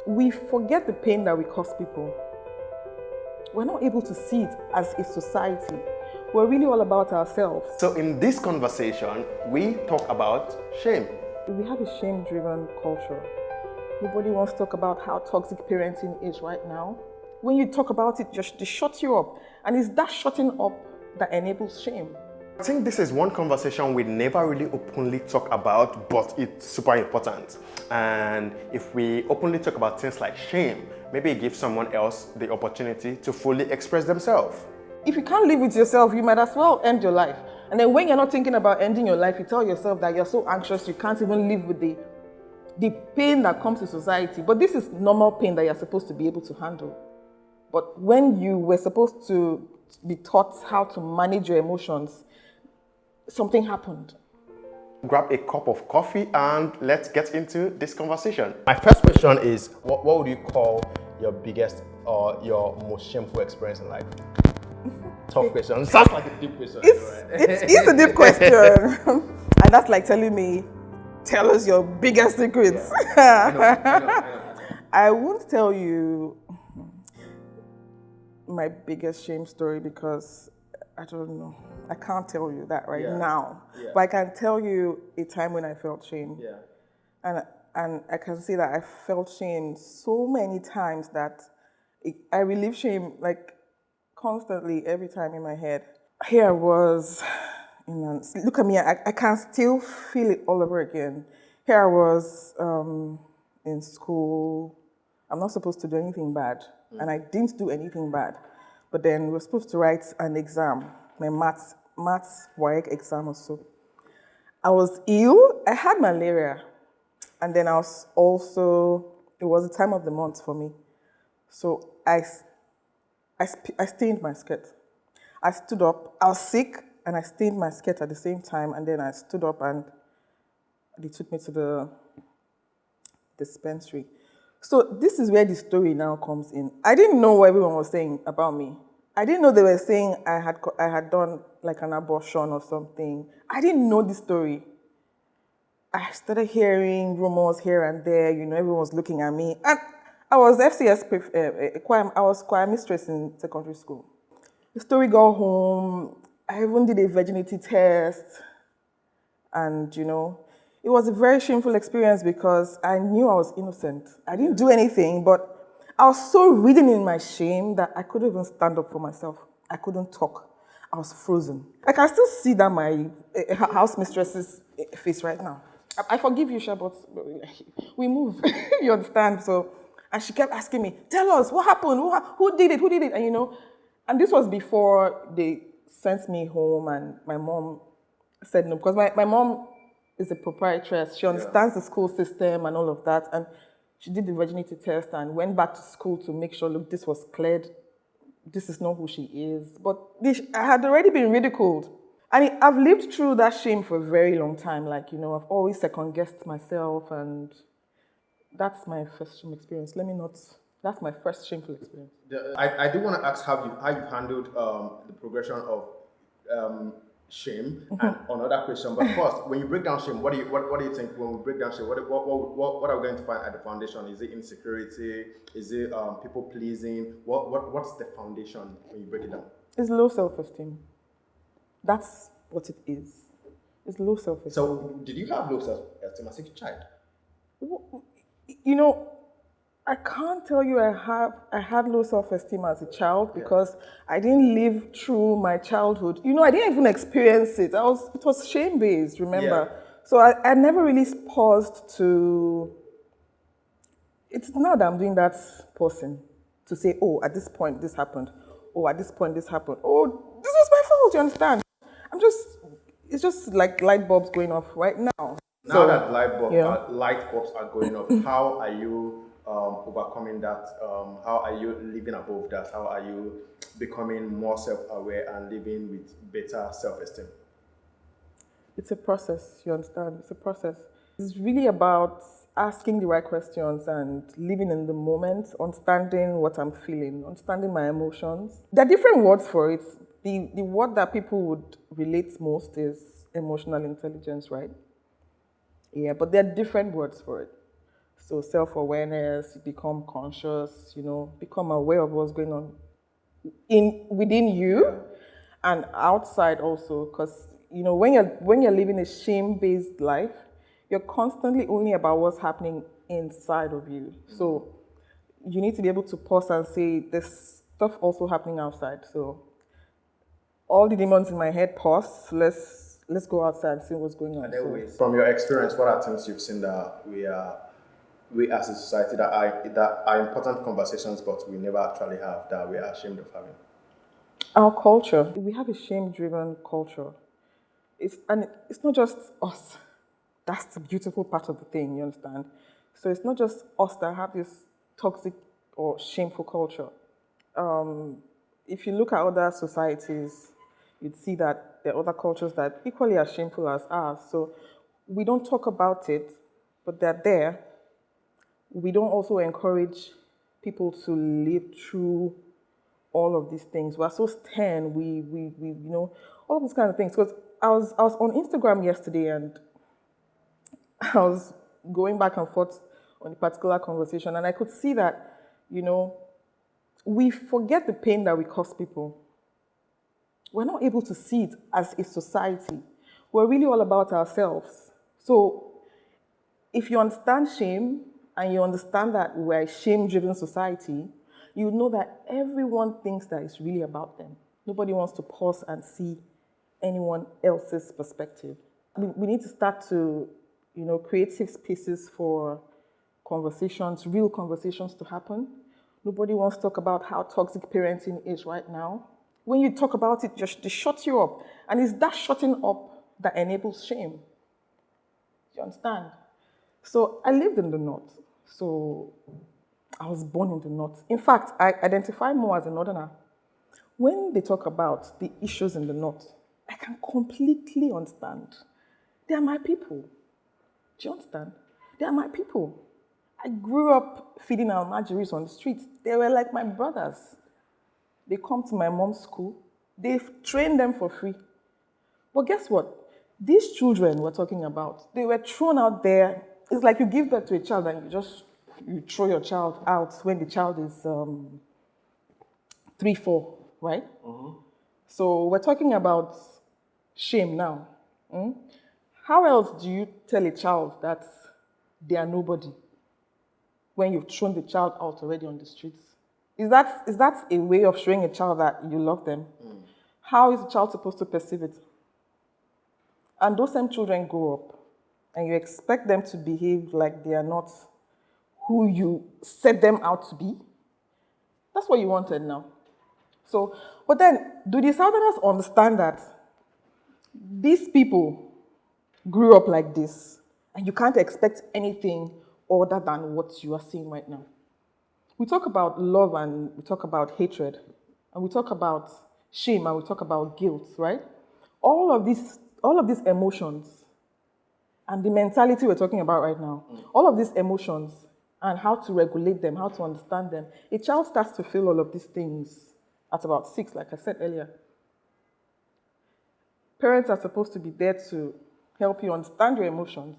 we forget the pain that we cause people. We're not able to see it as a society. We're really all about ourselves. So in this conversation, we talk about shame. We have a shame-driven culture. Nobody wants to talk about how toxic parenting is right now. When you talk about it, they shut you up. And it's that shutting up that enables shame. I think this is one conversation we never really openly talk about, but it's super important. And if we openly talk about things like shame, maybe it gives someone else the opportunity to fully express themselves. If you can't live with yourself, you might as well end your life. And then when you're not thinking about ending your life, you tell yourself that you're so anxious you can't even live with the pain that comes to society. But this is normal pain that you're supposed to be able to handle. But when you were supposed to be taught how to manage your emotions, something happened. Grab a cup of coffee and let's get into this conversation. My first question is, what would you call your biggest or your most shameful experience in life? Tough question. Sounds like a deep question. It's a deep question. And that's like telling me, tell us your biggest secrets. Yeah. I won't tell you my biggest shame story because I don't know. I can't tell you that now. Yeah. But I can tell you a time when I felt shame. Yeah. And I can say that I felt shame so many times that I relive shame like constantly every time in my head. Here I was, look at me, I can still feel it all over again. Here I was in school. I'm not supposed to do anything bad. And I didn't do anything bad. But then we were supposed to write an exam, my maths WAEC exam or so. I was ill. I had malaria. And then I was also, it was the time of the month for me. So I stained my skirt. I stood up. I was sick and I stained my skirt at the same time. And then I stood up and they took me to the dispensary. So this is where the story now comes in. I didn't know what everyone was saying about me. I didn't know they were saying I had done like an abortion or something. I didn't know the story. I started hearing rumors here and there. Everyone was looking at me. And I was FCS I was choir mistress in secondary school. The story got home. I even did a virginity test. And, it was a very shameful experience because I knew I was innocent. I didn't do anything, but I was so ridden in my shame that I couldn't even stand up for myself. I couldn't talk. I was frozen. I can still see that my house mistress's face right now. I forgive you, Sha, but we move. You understand? So, and she kept asking me, tell us, what happened? Who did it? Who did it? And, and this was before they sent me home and my mom said no, because my mom is a proprietress. She understands the school system and all of that. And she did the virginity test and went back to school to make sure, look, this was cleared. This is not who she is. But I had already been ridiculed. And I've lived through that shame for a very long time. Like, I've always second-guessed myself. And that's my first shame experience. That's my first shameful experience. I do want to ask how you handled the progression of shame and another question. But first, when you break down shame, what do you think when we break down shame? What are we going to find at the foundation? Is it insecurity? Is it people pleasing? What's the foundation when you break it down? It's low self-esteem. That's what it is. It's low self-esteem. So, did you have low self-esteem as a child? I can't tell you I had low self-esteem as a child because I didn't live through my childhood. I didn't even experience it. It was shame-based, remember? Yeah. So I never really paused to... It's now that I'm doing that pausing to say, oh, at this point this happened. Oh, at this point this happened. Oh, this was my fault, you understand? It's just like light bulbs going off right now. Now that light bulbs are going off, how are you overcoming that? How are you living above that? How are you becoming more self-aware and living with better self-esteem? It's a process, you understand? It's a process. It's really about asking the right questions and living in the moment, understanding what I'm feeling, understanding my emotions. There are different words for it. The word that people would relate most is emotional intelligence, right? Yeah, but there are different words for it. So self-awareness, you become conscious, become aware of what's going on within you and outside also. Because when you're living a shame-based life, you're constantly only about what's happening inside of you. So you need to be able to pause and say, there's stuff also happening outside. So all the demons in my head, pause. Let's go outside and see what's going on. From your experience, what are things you've seen that we as a society that are important conversations, but we never actually have, that we are ashamed of having? Our culture. We have a shame-driven culture. It's not just us. That's the beautiful part of the thing, you understand? So it's not just us that have this toxic or shameful culture. If you look at other societies, you'd see that there are other cultures that equally as shameful as ours. So we don't talk about it, but they're there. We don't also encourage people to live through all of these things. We're so stern. We all of these kind of things. Because I was on Instagram yesterday and I was going back and forth on a particular conversation, and I could see that, we forget the pain that we cause people. We're not able to see it as a society. We're really all about ourselves. So if you understand shame and you understand that we're a shame-driven society, you know that everyone thinks that it's really about them. Nobody wants to pause and see anyone else's perspective. We need to start to, create safe spaces for conversations, real conversations to happen. Nobody wants to talk about how toxic parenting is right now. When you talk about it, they shut you up. And it's that shutting up that enables shame. Do you understand? So I lived in the North. So I was born in the North. In fact, I identify more as a Northerner. When they talk about the issues in the North, I can completely understand. They are my people. Do you understand? They are my people. I grew up feeding our Marjories on the streets. They were like my brothers. They come to my mom's school. They've trained them for free. But guess what? These children we're talking about, they were thrown out there. It's like you give birth to a child and you throw your child out when the child is 3, 4, right? Mm-hmm. So we're talking about shame now. How else do you tell a child that they are nobody when you've thrown the child out already on the streets? Is that a way of showing a child that you love them? How is a child supposed to perceive it? And those same children grow up, and you expect them to behave like they are not who you set them out to be. That's what you wanted now. So, but then, do the Southerners understand that these people grew up like this, and you can't expect anything other than what you are seeing right now? We talk about love and we talk about hatred, and we talk about shame and we talk about guilt, right? All of these emotions and the mentality we're talking about right now, all of these emotions and how to regulate them, how to understand them. A child starts to feel all of these things at about 6, like I said earlier. Parents are supposed to be there to help you understand your emotions,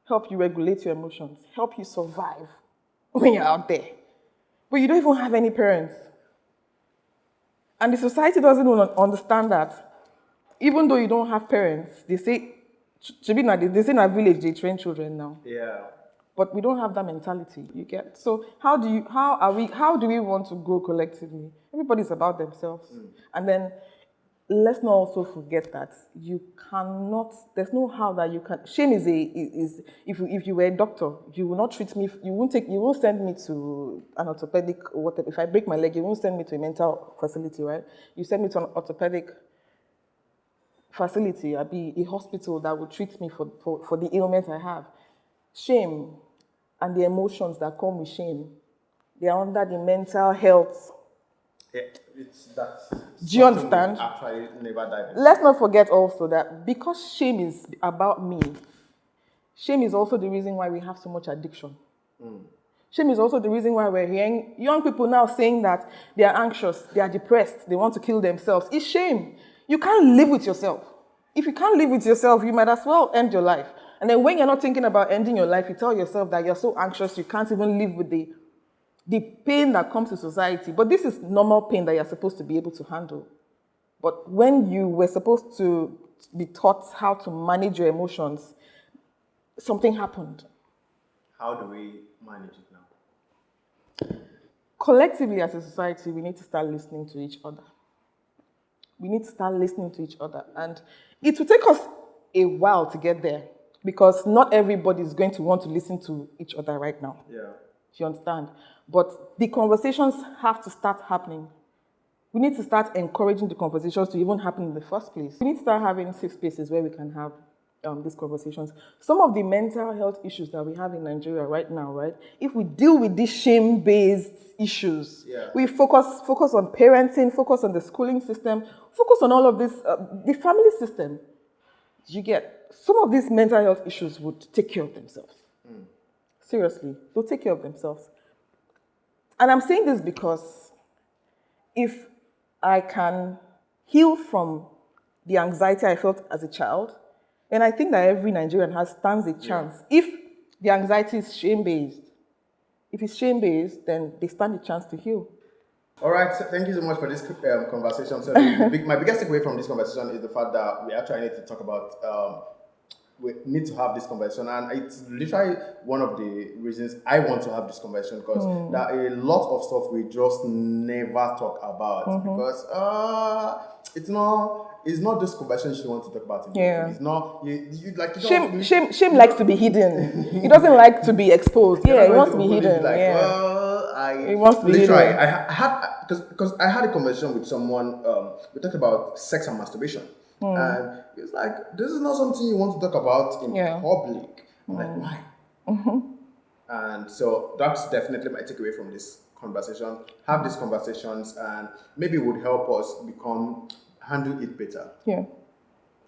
help you regulate your emotions, help you survive when you're out there. But you don't even have any parents. And the society doesn't understand that. Even though you don't have parents, they say, they say in our village they train children now. Yeah. But we don't have that mentality, you get? So how do we want to grow collectively? Everybody's about themselves. And then let's not also forget that you cannot, there's no how that you can, shame is if you were a doctor, you will not treat me, you won't send me to an orthopedic, or whatever. If I break my leg, you won't send me to a mental facility, right? You send me to an orthopedic facility, I'd be a hospital that would treat me for the ailment I have. Shame and the emotions that come with shame, they are under the mental health. Yeah, that's. Do you understand? Actually, never dive into. Let's not forget also that because shame is about me, shame is also the reason why we have so much addiction. Shame is also the reason why we're hearing young people now saying that they are anxious, they are depressed, they want to kill themselves. It's shame. You can't live with yourself. If you can't live with yourself, you might as well end your life. And then when you're not thinking about ending your life, you tell yourself that you're so anxious you can't even live with the pain that comes to society. But this is normal pain that you're supposed to be able to handle. But when you were supposed to be taught how to manage your emotions, something happened. How do we manage it now? Collectively as a society, we need to start listening to each other. We need to start listening to each other. And it will take us a while to get there because not everybody is going to want to listen to each other right now. Yeah. You understand? But the conversations have to start happening. We need to start encouraging the conversations to even happen in the first place. We need to start having safe spaces where we can have these conversations. Some of the mental health issues that we have in Nigeria right now, right? If we deal with these shame-based issues, we focus on parenting, focus on the schooling system, focus on all of this, the family system. You get some of these mental health issues would take care of themselves. Seriously, they'll take care of themselves. And I'm saying this because if I can heal from the anxiety I felt as a child, then I think that every Nigerian stands a chance. If the anxiety is shame-based, if it's shame-based, then they stand a chance to heal. All right, so thank you so much for this conversation. So my biggest takeaway from this conversation is the fact that we actually need to talk about, we need to have this conversation, and it's literally one of the reasons I want to have this conversation because there are a lot of stuff we just never talk about because it's not this conversation you want to talk about. It's not you like shame likes to be hidden. It doesn't like to be exposed. Yeah, it wants to be hidden. It wants to be hidden. I had because I had a conversation with someone. We talked about sex and masturbation. And it's like, this is not something you want to talk about in public. I'm like, why? And so that's definitely my takeaway from this conversation. Have these conversations and maybe it would help us handle it better. Yeah.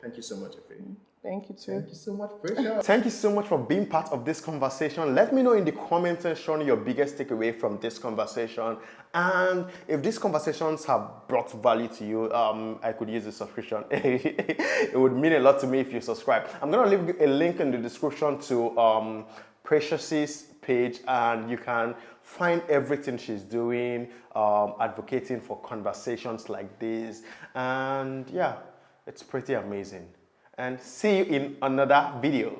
Thank you so much, Efe. Thank you too. Thank you so much, Precious. Thank you so much for being part of this conversation. Let me know in the comment section your biggest takeaway from this conversation. And if these conversations have brought value to you, I could use a subscription. It would mean a lot to me if you subscribe. I'm going to leave a link in the description to Precious's page, and you can find everything she's doing, advocating for conversations like this. And yeah, it's pretty amazing. And see you in another video.